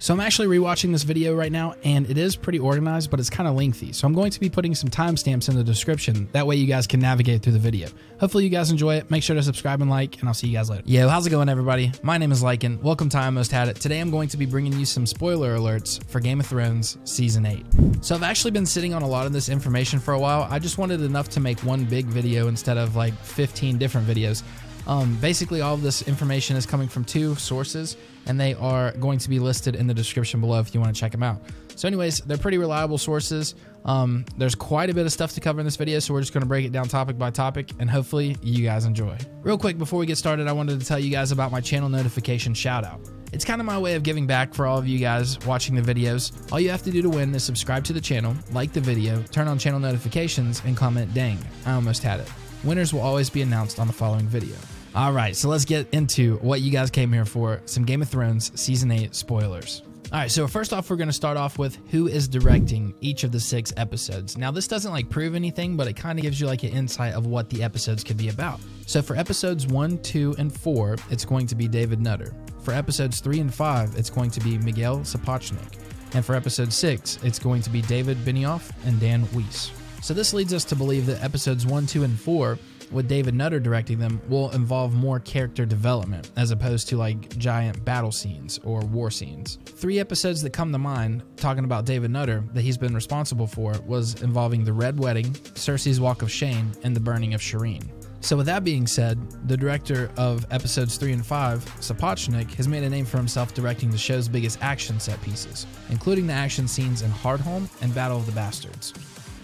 So I'm actually rewatching this video right now, and it is pretty organized, but it's kind of lengthy. So I'm going to be putting some timestamps in the description. That way you guys can navigate through the video. Hopefully you guys enjoy it. Make sure to subscribe and like, and I'll see you guys later. Yo, how's it going, everybody? My name is Lycan. Welcome to iAlmostHadIt. Today I'm going to be bringing you some spoiler alerts for Game of Thrones Season 8. So I've actually been sitting on a lot of this information for a while. I just wanted enough to make one big video instead of like 15 different videos. Basically, all of this information is coming from two sources, and they are going to be listed in the description below if you want to check them out. So anyways, they're pretty reliable sources. There's quite a bit of stuff to cover in this video, so we're just going to break it down topic by topic, and hopefully you guys enjoy. Real quick, before we get started, I wanted to tell you guys about my channel notification shoutout. It's kind of my way of giving back for all of you guys watching the videos. All you have to do to win is subscribe to the channel, like the video, turn on channel notifications, and comment, "Dang, I almost had it." Winners will always be announced on the following video. All right, so let's get into what you guys came here for, some Game of Thrones Season 8 spoilers. All right, so first off, we're going to start off with who is directing each of the 6 episodes. Now, this doesn't like prove anything, but it kind of gives you like an insight of what the episodes could be about. So for episodes 1, 2, and 4, it's going to be David Nutter. For episodes 3 and 5, it's going to be Miguel Sapochnik. And for episode 6, it's going to be David Benioff and Dan Weiss. So this leads us to believe that episodes 1, 2, and 4, with David Nutter directing them, will involve more character development as opposed to like giant battle scenes or war scenes. 3 episodes that come to mind talking about David Nutter that he's been responsible for was involving the Red Wedding, Cersei's Walk of Shame, and the burning of Shireen. So with that being said, the director of episodes 3 and 5, Sapochnik, has made a name for himself directing the show's biggest action set pieces, including the action scenes in Hardhome and Battle of the Bastards.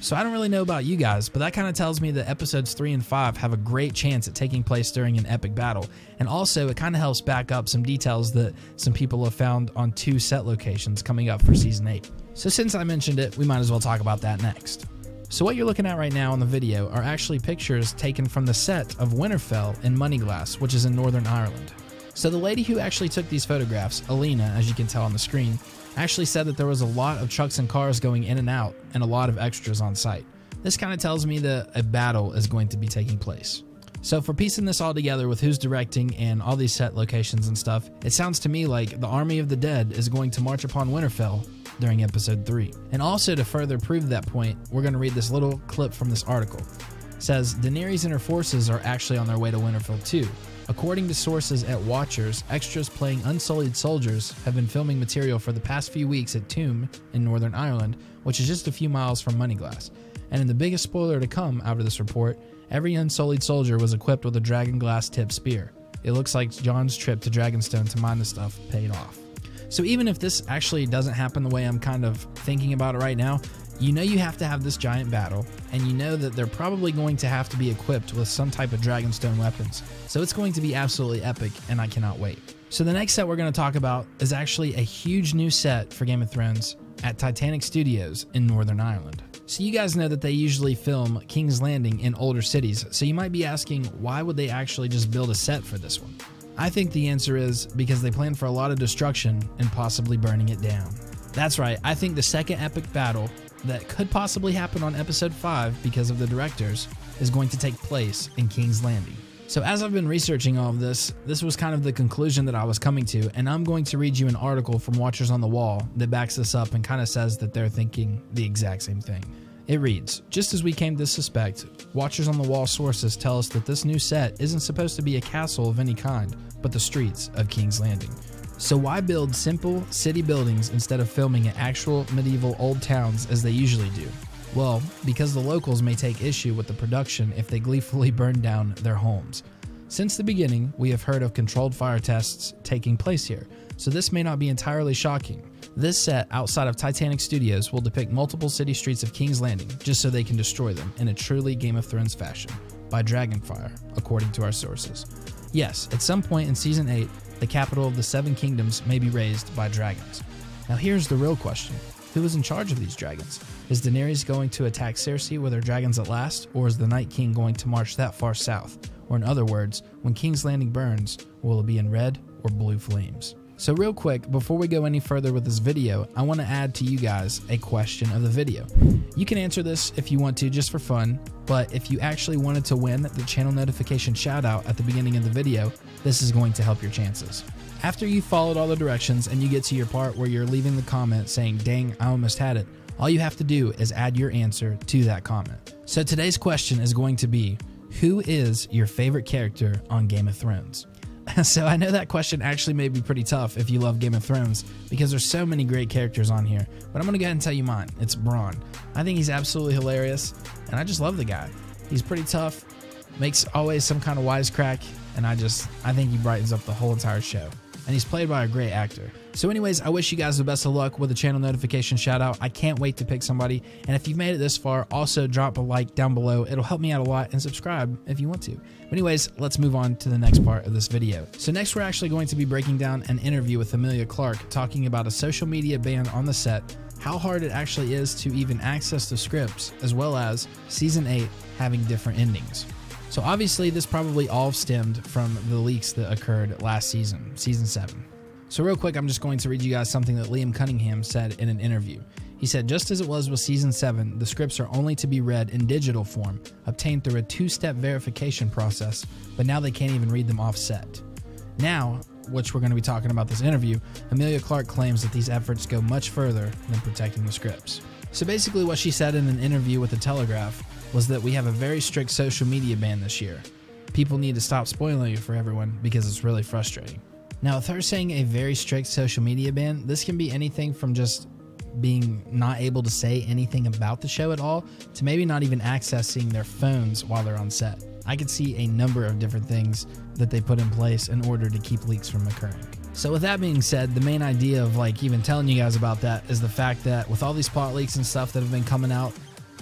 So I don't really know about you guys, but that kind of tells me that episodes 3 and 5 have a great chance at taking place during an epic battle. And also it kind of helps back up some details that some people have found on 2 set locations coming up for Season 8. So since I mentioned it, we might as well talk about that next. So what you're looking at right now in the video are actually pictures taken from the set of Winterfell in Moneyglass, which is in Northern Ireland. So the lady who actually took these photographs, Alina, as you can tell on the screen, actually said that there was a lot of trucks and cars going in and out and a lot of extras on site. This kind of tells me that a battle is going to be taking place. So for piecing this all together with who's directing and all these set locations and stuff, it sounds to me like the army of the dead is going to march upon Winterfell during episode 3. And also to further prove that point, we're going to read this little clip from this article. It says, Daenerys and her forces are actually on their way to Winterfell too. According to sources at Watchers, extras playing unsullied soldiers have been filming material for the past few weeks at Tuam in Northern Ireland, which is just a few miles from Moneyglass. And in the biggest spoiler to come out of this report, every unsullied soldier was equipped with a Dragonglass tipped spear. It looks like Jon's trip to Dragonstone to mine the stuff paid off. So even if this actually doesn't happen the way I'm kind of thinking about it right now, you know you have to have this giant battle, and you know that they're probably going to have to be equipped with some type of Dragonstone weapons. So it's going to be absolutely epic, and I cannot wait. So the next set we're going to talk about is actually a huge new set for Game of Thrones at Titanic Studios in Northern Ireland. So you guys know that they usually film King's Landing in older cities, so you might be asking, why would they actually just build a set for this one? I think the answer is because they plan for a lot of destruction and possibly burning it down. That's right, I think the second epic battle that could possibly happen on episode 5 because of the directors is going to take place in King's Landing. So as I've been researching all of this was kind of the conclusion that I was coming to, and I'm going to read you an article from Watchers on the Wall that backs this up and kind of says that they're thinking the exact same thing. It reads, just as we came to suspect, Watchers on the Wall sources tell us that this new set isn't supposed to be a castle of any kind, but the streets of King's Landing. So why build simple city buildings instead of filming at actual medieval old towns as they usually do? Well, because the locals may take issue with the production if they gleefully burn down their homes. Since the beginning, we have heard of controlled fire tests taking place here, so this may not be entirely shocking. This set outside of Titanic Studios will depict multiple city streets of King's Landing just so they can destroy them in a truly Game of Thrones fashion, by dragonfire, according to our sources. Yes, at some point in Season 8, the capital of the 7 kingdoms may be raised by dragons. Now here's the real question. Who is in charge of these dragons? Is Daenerys going to attack Cersei with her dragons at last, or is the Night King going to march that far south? Or in other words, when King's Landing burns, will it be in red or blue flames? So real quick, before we go any further with this video, I want to add to you guys a question of the video. You can answer this if you want to, just for fun, but if you actually wanted to win the channel notification shout out at the beginning of the video, this is going to help your chances. After you've followed all the directions and you get to your part where you're leaving the comment saying, "Dang, I almost had it," all you have to do is add your answer to that comment. So today's question is going to be, who is your favorite character on Game of Thrones? So I know that question actually may be pretty tough if you love Game of Thrones because there's so many great characters on here, but I'm going to go ahead and tell you mine. It's Bronn. I think he's absolutely hilarious, and I just love the guy. He's pretty tough, makes always some kind of wisecrack, and I think he brightens up the whole entire show. And he's played by a great actor. So anyways, I wish you guys the best of luck with the channel notification shout out. I can't wait to pick somebody. And if you've made it this far, also drop a like down below. It'll help me out a lot, and subscribe if you want to. But anyways, let's move on to the next part of this video. So next we're actually going to be breaking down an interview with Emilia Clarke talking about a social media ban on the set, how hard it actually is to even access the scripts, as well as Season 8 having different endings. So obviously this probably all stemmed from the leaks that occurred last season, Season 7. So real quick, I'm just going to read you guys something that Liam Cunningham said in an interview. He said, "Just as it was with Season 7, the scripts are only to be read in digital form, obtained through a 2-step verification process, but now they can't even read them offset." Now, which we're going to be talking about this interview, Emilia Clarke claims that these efforts go much further than protecting the scripts. So basically what she said in an interview with The Telegraph was that we have a very strict social media ban this year. People need to stop spoiling it for everyone because it's really frustrating. Now, with her saying a very strict social media ban, this can be anything from just being not able to say anything about the show at all to maybe not even accessing their phones while they're on set. I could see a number of different things that they put in place in order to keep leaks from occurring. So with that being said, the main idea of even telling you guys about that is the fact that with all these plot leaks and stuff that have been coming out,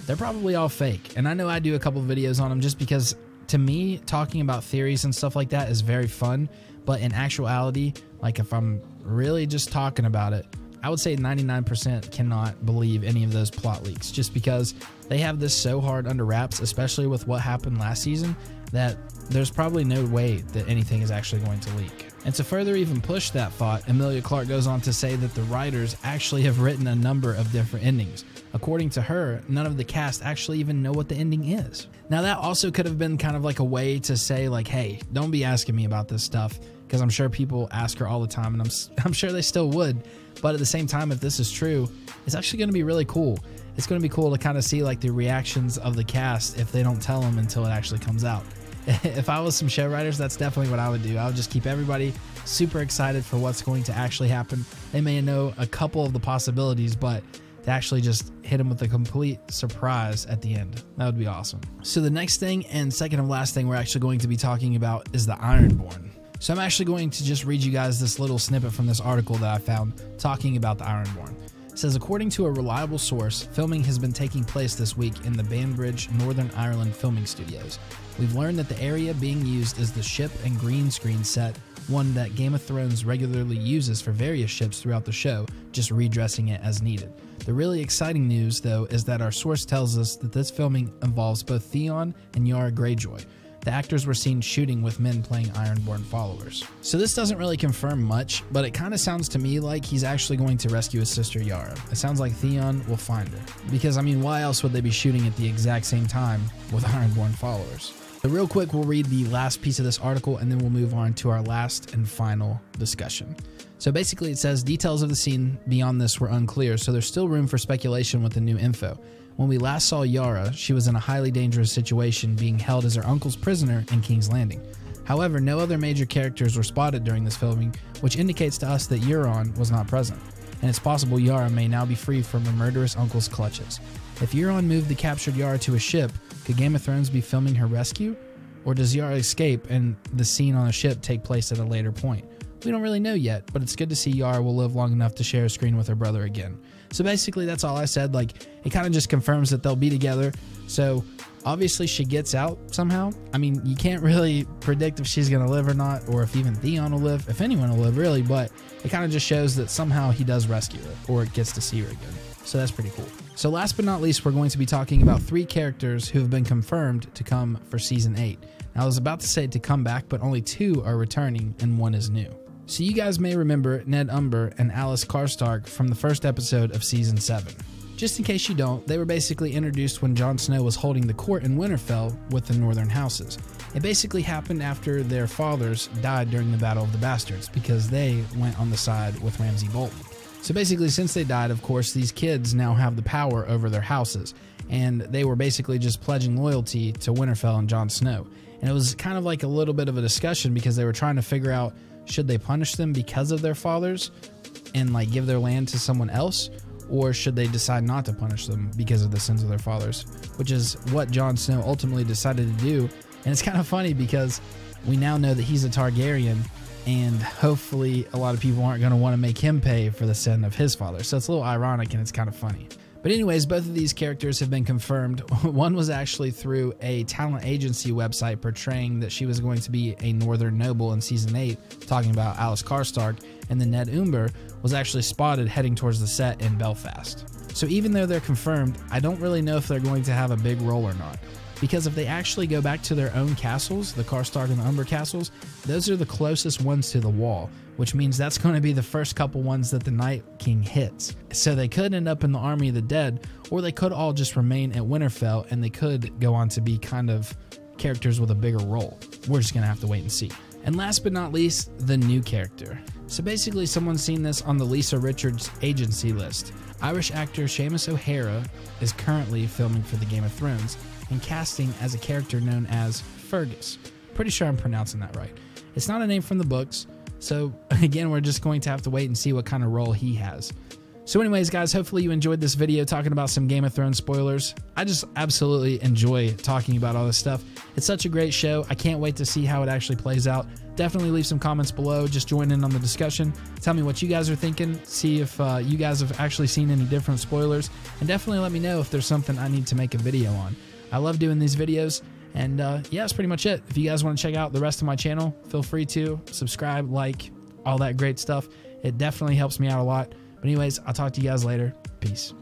they're probably all fake. And I know I do a couple videos on them just because to me, talking about theories and stuff like that is very fun. But in actuality, if I'm really just talking about it, I would say 99% cannot believe any of those plot leaks just because they have this so hard under wraps, especially with what happened last season, that there's probably no way that anything is actually going to leak. And to further even push that thought, Emilia Clarke goes on to say that the writers actually have written a number of different endings. According to her, none of the cast actually even know what the ending is. Now that also could have been kind of like a way to say hey, don't be asking me about this stuff, because I'm sure people ask her all the time, and I'm sure they still would. But at the same time, if this is true, it's actually going to be really cool. It's going to be cool to kind of see the reactions of the cast if they don't tell them until it actually comes out. If I was some show writers, that's definitely what I would do. I would just keep everybody super excited for what's going to actually happen. They may know a couple of the possibilities, but to actually just hit them with a complete surprise at the end, that would be awesome. So the next thing and second to last thing we're actually going to be talking about is the Ironborn. So I'm actually going to just read you guys this little snippet from this article that I found talking about the Ironborn. It says, according to a reliable source, filming has been taking place this week in the Banbridge, Northern Ireland filming studios. We've learned that the area being used is the ship and green screen set, one that Game of Thrones regularly uses for various ships throughout the show, just redressing it as needed. The really exciting news, though, is that our source tells us that this filming involves both Theon and Yara Greyjoy. The actors were seen shooting with men playing Ironborn followers. So this doesn't really confirm much, but it kind of sounds to me like he's actually going to rescue his sister Yara. It sounds like Theon will find her. Because, why else would they be shooting at the exact same time with Ironborn followers? So real quick, we'll read the last piece of this article and then we'll move on to our last and final discussion. So basically it says, details of the scene beyond this were unclear, so there's still room for speculation with the new info. When we last saw Yara, she was in a highly dangerous situation, being held as her uncle's prisoner in King's Landing. However, no other major characters were spotted during this filming, which indicates to us that Euron was not present, and it's possible Yara may now be free from her murderous uncle's clutches. If Euron moved the captured Yara to a ship, could Game of Thrones be filming her rescue? Or does Yara escape and the scene on a ship take place at a later point? We don't really know yet, but it's good to see Yara will live long enough to share a screen with her brother again. So basically that's all I said. It kind of just confirms that they'll be together. So obviously she gets out somehow. You can't really predict if she's going to live or not, or if even Theon will live, if anyone will live really, but it kind of just shows that somehow he does rescue her or gets to see her again. So that's pretty cool. So last but not least, we're going to be talking about 3 characters who have been confirmed to come for Season 8. Now I was about to say to come back, but only 2 are returning and 1 is new. So you guys may remember Ned Umber and Alice Karstark from the first episode of Season 7. Just in case you don't, they were basically introduced when Jon Snow was holding the court in Winterfell with the Northern Houses. It basically happened after their fathers died during the Battle of the Bastards because they went on the side with Ramsay Bolton. So basically, since they died, of course, these kids now have the power over their houses, and they were basically just pledging loyalty to Winterfell and Jon Snow. And it was kind of like a little bit of a discussion because they were trying to figure out, should they punish them because of their fathers and like give their land to someone else, or should they decide not to punish them because of the sins of their fathers, which is what Jon Snow ultimately decided to do. And it's kind of funny because we now know that he's a Targaryen, and hopefully a lot of people aren't going to want to make him pay for the sin of his father. So it's a little ironic and it's kind of funny. But anyways, both of these characters have been confirmed. One was actually through a talent agency website portraying that she was going to be a Northern noble in Season 8, talking about Alice Karstark, and then Ned Umber was actually spotted heading towards the set in Belfast. So even though they're confirmed, I don't really know if they're going to have a big role or not. Because if they actually go back to their own castles, the Karstark and the Umber castles, those are the closest ones to the wall, which means that's going to be the first couple ones that the Night King hits. So they could end up in the Army of the Dead, or they could all just remain at Winterfell, and they could go on to be kind of characters with a bigger role. We're just going to have to wait and see. And last but not least, the new character. So basically, someone's seen this on the Lisa Richards agency list. Irish actor Seamus O'Hara is currently filming for the Game of Thrones and casting as a character known as Fergus. Pretty sure I'm pronouncing that right. It's not a name from the books, so again, we're just going to have to wait and see what kind of role he has. So anyways, guys, hopefully you enjoyed this video talking about some Game of Thrones spoilers. I just absolutely enjoy talking about all this stuff. It's such a great show. I can't wait to see how it actually plays out. Definitely leave some comments below. Just join in on the discussion. Tell me what you guys are thinking. See if you guys have actually seen any different spoilers. And definitely let me know if there's something I need to make a video on. I love doing these videos. And yeah, that's pretty much it. If you guys want to check out the rest of my channel, feel free to subscribe, like, all that great stuff. It definitely helps me out a lot. But anyways, I'll talk to you guys later. Peace.